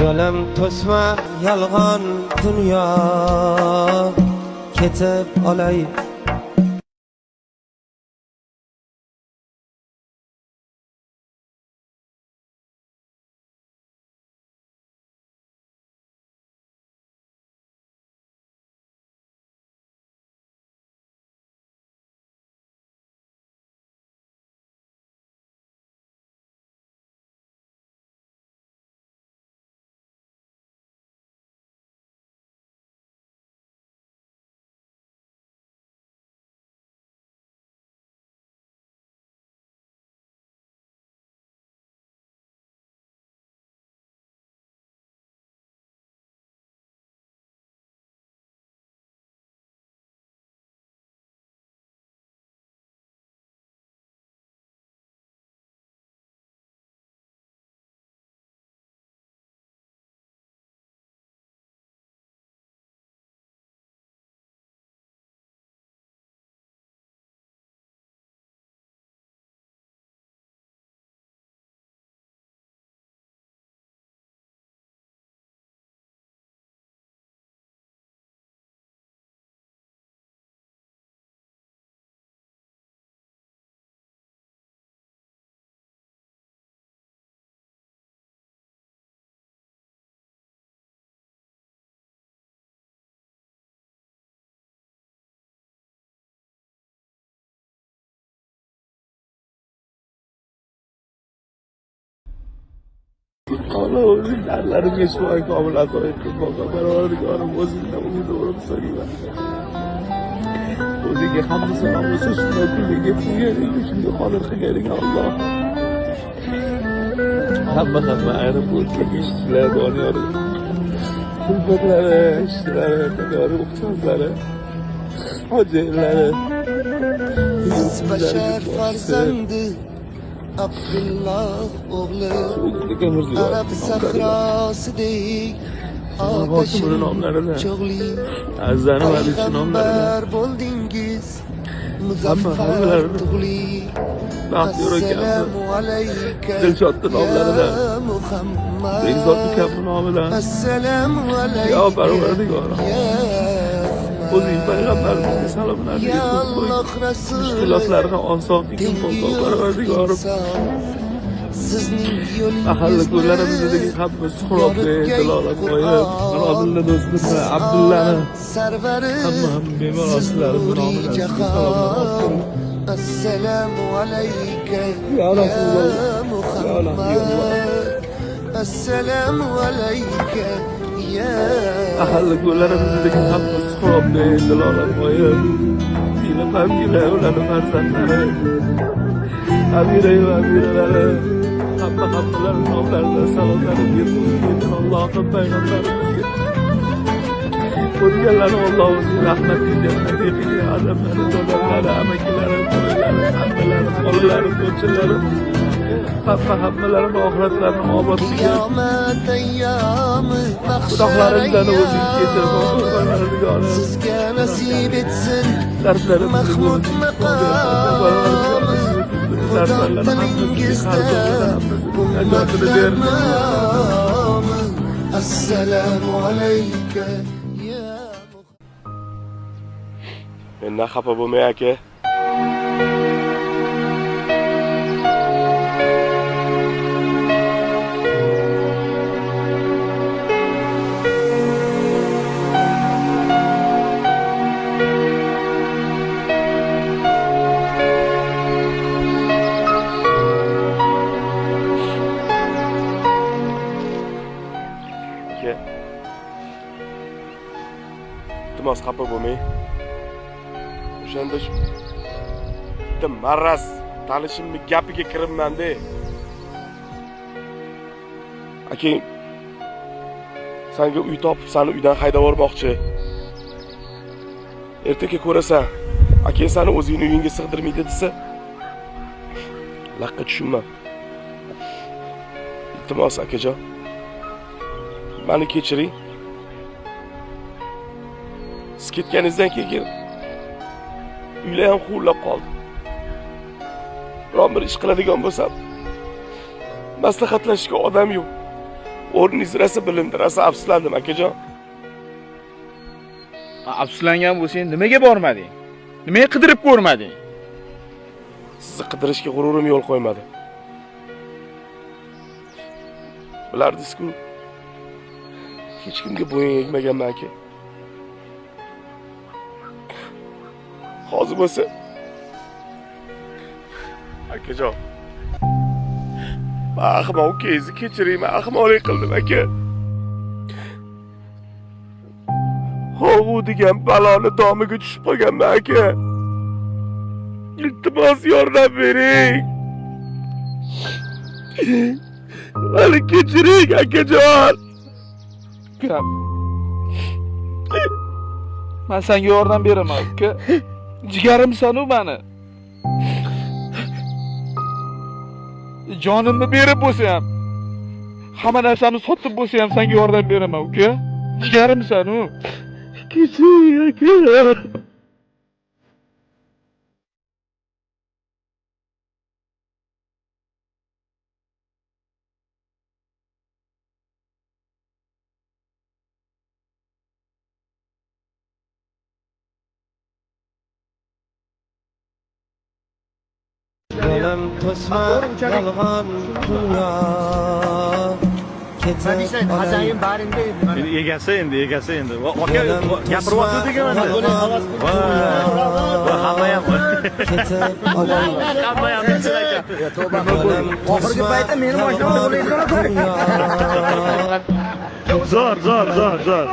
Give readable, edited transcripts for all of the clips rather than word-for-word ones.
Yo'lim to'sma yolg'on dunyo, ketib olay. حالا اون درلرم شما کامل عطای اتفاقا پروردگارم وزیدم امیدوارم سریعا وزی که حمد سلام واسه شما کلیگه پویه دیگه خالق خیلی الله همه عیرم بود که işçiler دانیار kulbetlere, işçilere, tekrar muhtarlara hacılara Beşer farzandı Abdullah oğlu Arap sahrası değil Ateşin çoğli Peygamber buldingiz Muzaffer tuğli Esselamu aleyke Ya Muhammed Esselamu aleyke Ya Perverdigarım O'zing payg'ambarimizga salomlarni yetkazib mushkulotlarni oson ikki qo'lqop Parvardigorim ahli ko'llarimizdagi hamma suhroqni dalolat qo'yib Abdulla do'stimizni Abdullani hamma bemor ostlarini nomidan salomlamoqda Esselamu aleyke Ya Muhammed Esselamu aleyke ahli ko'llarimizdagi hamma suhroqni dalolat qo'yib Yine ularni farzandlari Amira va amiralari hammalarning nomlarida salomlarim yetkazib Allohning payg'ambarimizga o'tganlarni Alloh o'zining rahmatiga jannatiga adamlari, dodalari, amakilari, qo'ylari, hammalari, bolalari, ko'chalari hammalarini oxiratlarini obodligiga gunohlarimdan o'zing kechirib Parvardigorim sizga nasib etsin dardlarimizni Mahmud maqomi Assalamu aleyke Mendan xafa bo'lmay aka. iltimos xafa bo'lmang. O'shanda shu bitta marras tanishimning gapiga kirimman-da. Aka, senga uy topib, seni uydan haydab yubormoqchi. Ertaga ko'rasan, aka seni o'zingning uyingga sig'dirmaydi desa, laqqa tushunma. Iltimos akajon, meni kechiring. Siz ketganingizdan keyin uylar ham huvillab qoldi. Biron bir ish qiladigan bo'lsam, maslahatlashishga odam yo'q. O'rningiz rosa bilindi, rosa afsuslandim akajon. Afsuslangan bo'lsang, nimaga bormading? Nimaga qidirib ko'rmading? Sizni qidirishga g'ururim yo'l qo'ymadi. Bilardingiz-ku, hech kimga bo'yin egmaganman aka. Hozir bo'lsa akajon, men ahmoq ukangizni kechiring, men ahmoqlik qildim aka. Hovu degan baloni domiga tushib qolganman aka. Iltimos yordam bering. Meni kechiring akajon. Ukam. Men senga yordam beraman, uka. Jigarimsan-u meni. Jonimni berib bo'lsa ham, hamma narsani sotib bo'lsa ham senga yordam beraman, uka. Jigarimsan-u. Kechiring aka. Dilim kısma yalgan dünya. Sen işte hazayın barindeyim. Egasi endi. Aka gapiryapti degan-da. Hamma ham. Hamma ham aka. Oxirgi paytda meni mashinamda bo'layotgan aka. Zor.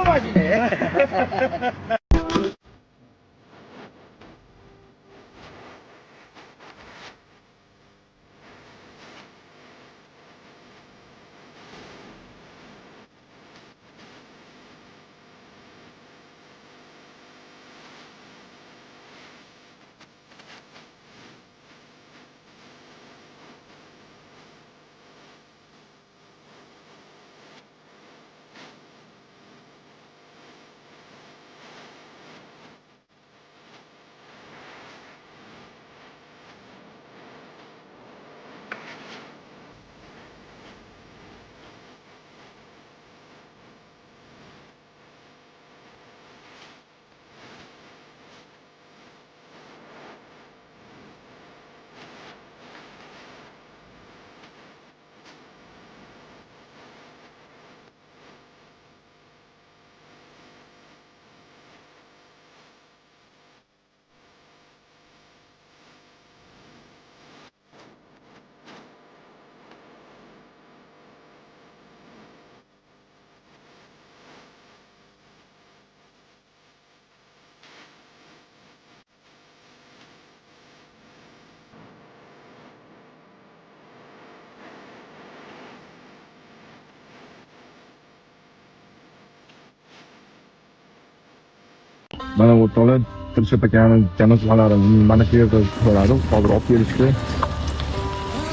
Mana o'rtoqlar Tilshat akani janozalari mana shu yerda bo'ladi. Hozir olib kelishdi.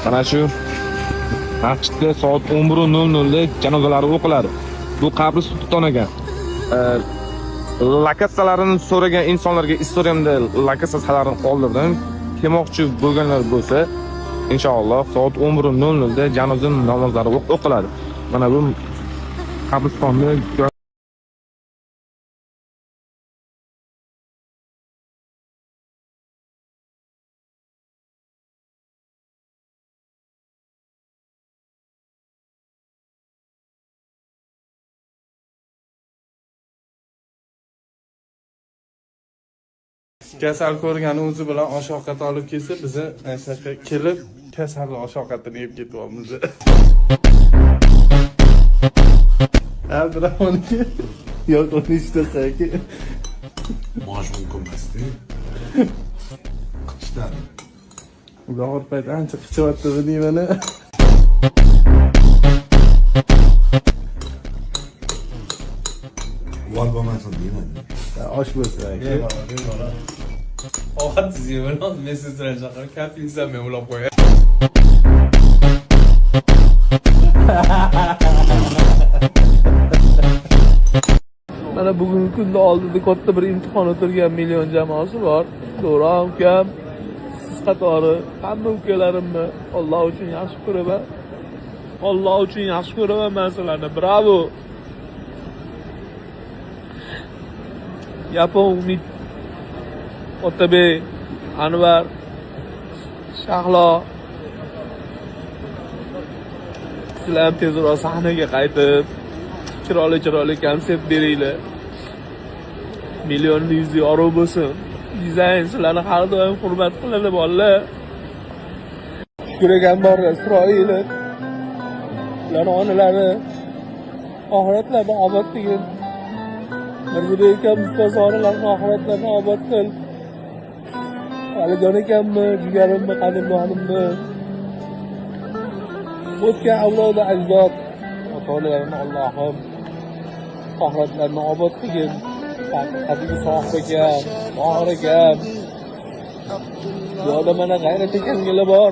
Mana shu masjidda soat 11:00 da janozalari o'qiladi. Bu qabri sulton ekan. Lokatsiyalarini so'ragan insonlarga Instagramda lokatsiyalarini qoldirdim. Kelmoqchi bo'lganlar bo'lsa, inshaalloh soat 11:00 da janoza namozlari o'qiladi. Mana bu qabristonni kasal ko'rgani o'zi bilan osh ovqat olib kelsa, bizni nashaqa kelib kasalni osh ovqatini yeb ketyapmiz. Abdurahmon yo'q, ishda Maosh mumkin emasda. Qishda. Ular payt ancha qichyapti deyman. Voy bo'lmasin deyman. Osh bo'lsa. Ovqatsiz yeyman, men sizlarni chaqirib, kapingizdan men ulab qo'yay. Mana bugungi kunda oldida katta bir imtihon o'tirgan million jamoasi bor. To'g'ri, ukam. Siz qatori hamma ukalarimni Alloh uchun yaxshi ko'raman. Alloh uchun yaxshi ko'raman men sizlarni. Bravo. Yapon Umid, Otabey, Anvar, Shahlo. Sizlar ham tezroq sahnaga qaytib, chiroyli konsert beringlar. Millionli yuzi yorug' bo'lsin. Dizayn sizlarni har doim hurmat qiladi bolalar. Shukr bor Isroil. Ularning onalari oxiratlarni obod qilgin. Mirzabek akam ustozlarning oxiratlarini obod qil. Alijon akamni, jigarimni, qadrdonimni, o'tgan avlodi ajdod ota-onalarini Allohim oxiratlarini obod qilgin. Hadigi Sohib akam, Mohir akam, yo'lda mana G'ayrat akamga bor.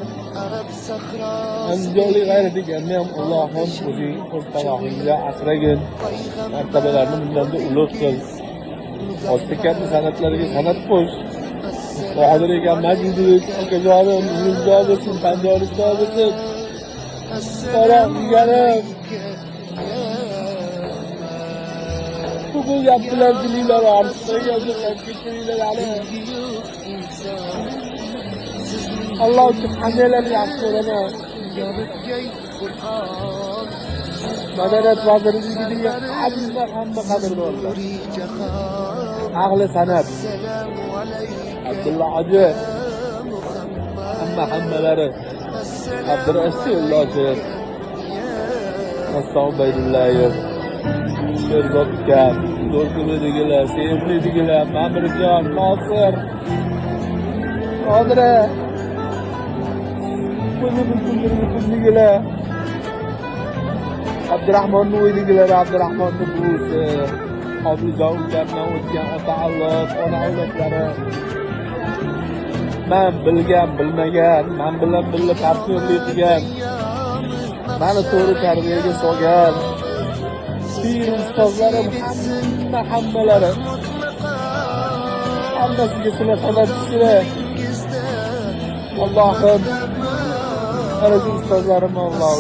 Anjoli G'ayrat akamni ham Allohim o'zing o'z panohingda asragin. Martabalarni bundanda ulug' qil. Boshqa katta san'atlarga san'at qo'sh. Qodir akam, Majidbek akajonim, yuzda bo'lsin, panjolisda bo'lsin. Salom jigarim. Bugun gaplar dilinlar ortiqcha gaplar Alloh uchun qandaylarni yaxshi ko'raman. Madaniyat vazirligiga hamma qadrdonlar. Ahli san'at. Abdulla Hoji. Hammalari. Abdurashidulloh. Astobaydullayev. Sherzod akam, Do'rkulidigilar, Sevimlidigilar, Mamirjon, Nosir, Qodira, Bundigilar, Abdurahmonni uydigilar, Abdurahmonni buvisi, Qobiljon ukamdan o'tgan ota-avlod, ona-avlodlari. Men bilgan, bilmagan, men bilan birga partnerlik qilgan, meni to'g'ri tarbiyaga solgan pir ustozlarim hammalari hammasiga sizlar sababchisizlar. Allohim ana shu ustozlarimni Alloh